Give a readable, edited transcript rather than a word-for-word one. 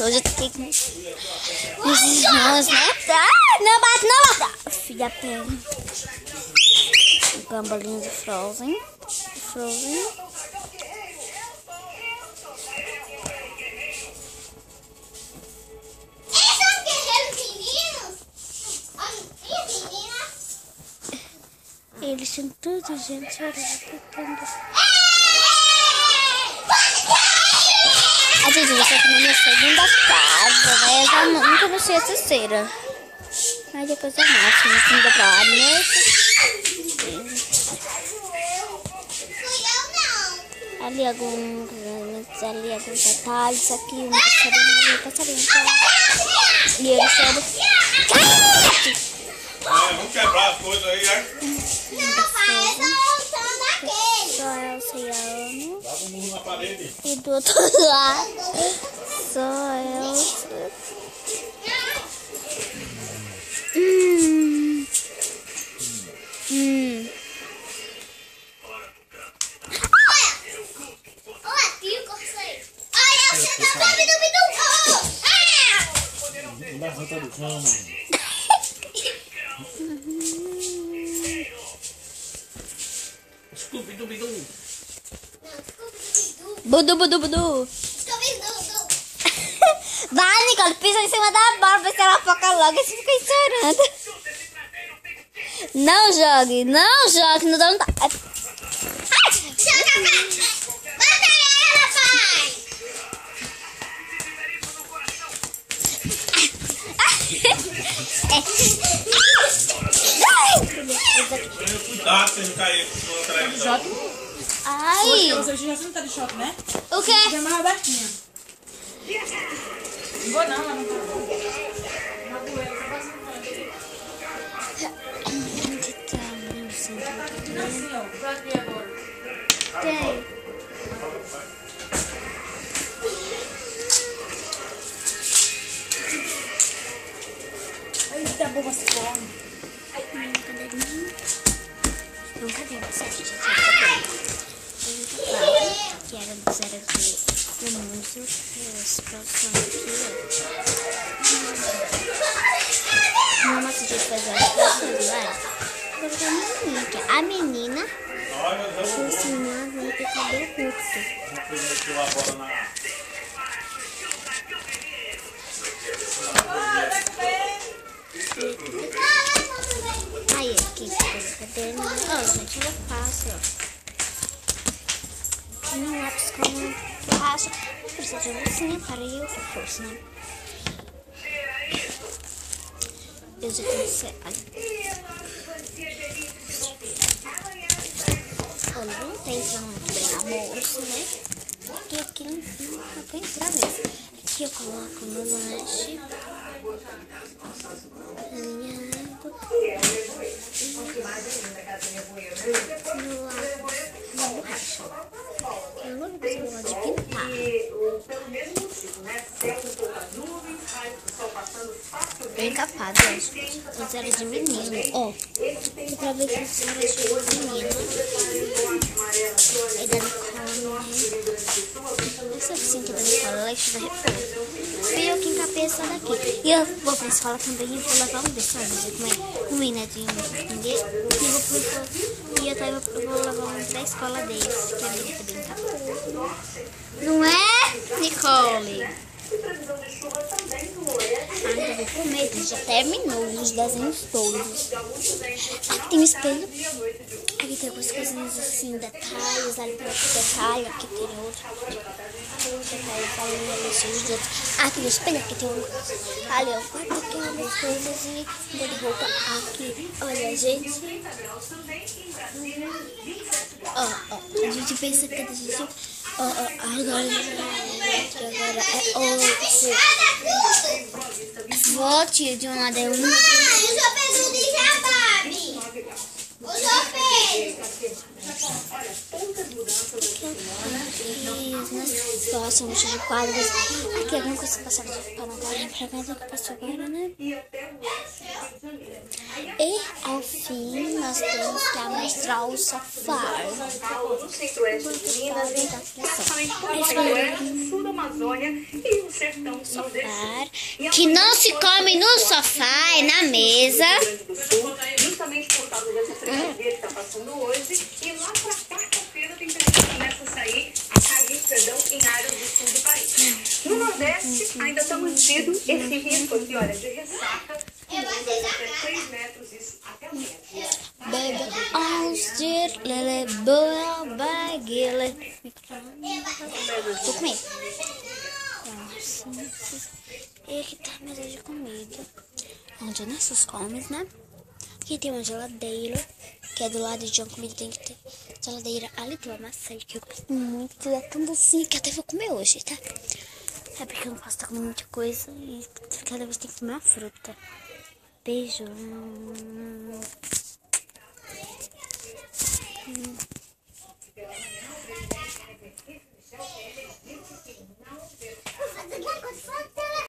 suja. Tá aqui com os irmãos, né? Não bate, não bate. Filha da pega. Uma bolinha de Frozen. Eles são todos gente, olha, a gente já tá na minha segunda casa, né? Eu já não comecei a terceira. Mas depois eu mostro, né? Segunda pra lá, ali alguns detalhes, aqui um passarinho, e eles são... Vamos quebrar as coisas aí, né? Só Elsa e a Ana. Dá um murro na parede. E do outro lado, só Elsa. Scooby-Doo. Budu. Vai, Nicole, pisa em cima da bola, ver se ela foca logo e você fica chorando. Não jogue, não dá um... Cuidado se não cair no televisão. Ai! Você já não tá de choque, né? O quê? Já é mais abertinha. Não vou não, mas não tá. Onde tá meu centro? Assim, ó. Pra aqui agora. Tem. Eita, boa essa fome. Ai, meu caderninho. Não, caderno, certo, gente. Que era do 0 a 3. Muito essa produção aqui, ó. Não, nossa, gente, fazer as coisas lá. A menina se ensinava a ter cabelo curto. Aí, aqui, caderno. Ó, gente, eu faço, ó. Um lápis com borracha. Precisa de uma bolsinha para eu força, né? Eu já tenho que... Olha, não tem entrando muito bem na bolsa, né? E aqui não dá pra entrar mesmo. Aqui eu coloco no lanche. A minha água. Na borracha. Eu não gosto de pintar. Bem capado, acho. Antes era de menino. Ó, pra ver que antes era de menino. É da Nicole. Essa oficina aqui da Nicole, ela estuda reforma. E eu que encapei essa daqui. E eu vou pra escola também e vou levar um desses, sabe? Como é ruim, de entender. E eu vou levar um da escola deles, que é bem encapado. Não é, Nicole? Ai, eu vou comer, já terminou os desenhos todos. Aqui tem um espelho. Aqui tem algumas coisinhas assim, detalhes. Ali tem outro detalhe, aqui tem outro. Detalhes ali, os dedos. Aqui no espelho, aqui tem um. Ali, ó, aqui algumas coisas e um de roupa aqui. Olha, gente. Ó, a gente pensa que a gente... Agora é outro. Volte de um lado é um. Eu sou Pedro de Jabab. Eu sou Pedro. Nós gostamos de quadros. Aqui alguma coisa passada para não dar pra casa que passou agora, né? E ao fim nós temos que mostrar o sofá. No centro-oeste de Minas, praticamente todo o noroeste, sul da Amazônia e o sertão nordestino. Que não se come no sofá, é na mesa. Justamente por causa dessa frente que está passando hoje. E lá para quarta-feira a temperatura começa a cair, em áreas do sul do país. No Nordeste ainda está mantido esse risco aqui, olha, de ressaca, com ondas até 6 metros, isso até amanhã. Vou comer. E aqui tá a mesa de comida, onde nossos comes, né? Aqui tem uma geladeira, que é do lado de uma comida, tem que ter geladeira ali do amassado, que eu gosto muito, é tão docinho que até vou comer hoje, tá? É porque eu não posso estar comendo muita coisa e cada vez tem que comer uma fruta. Beijo.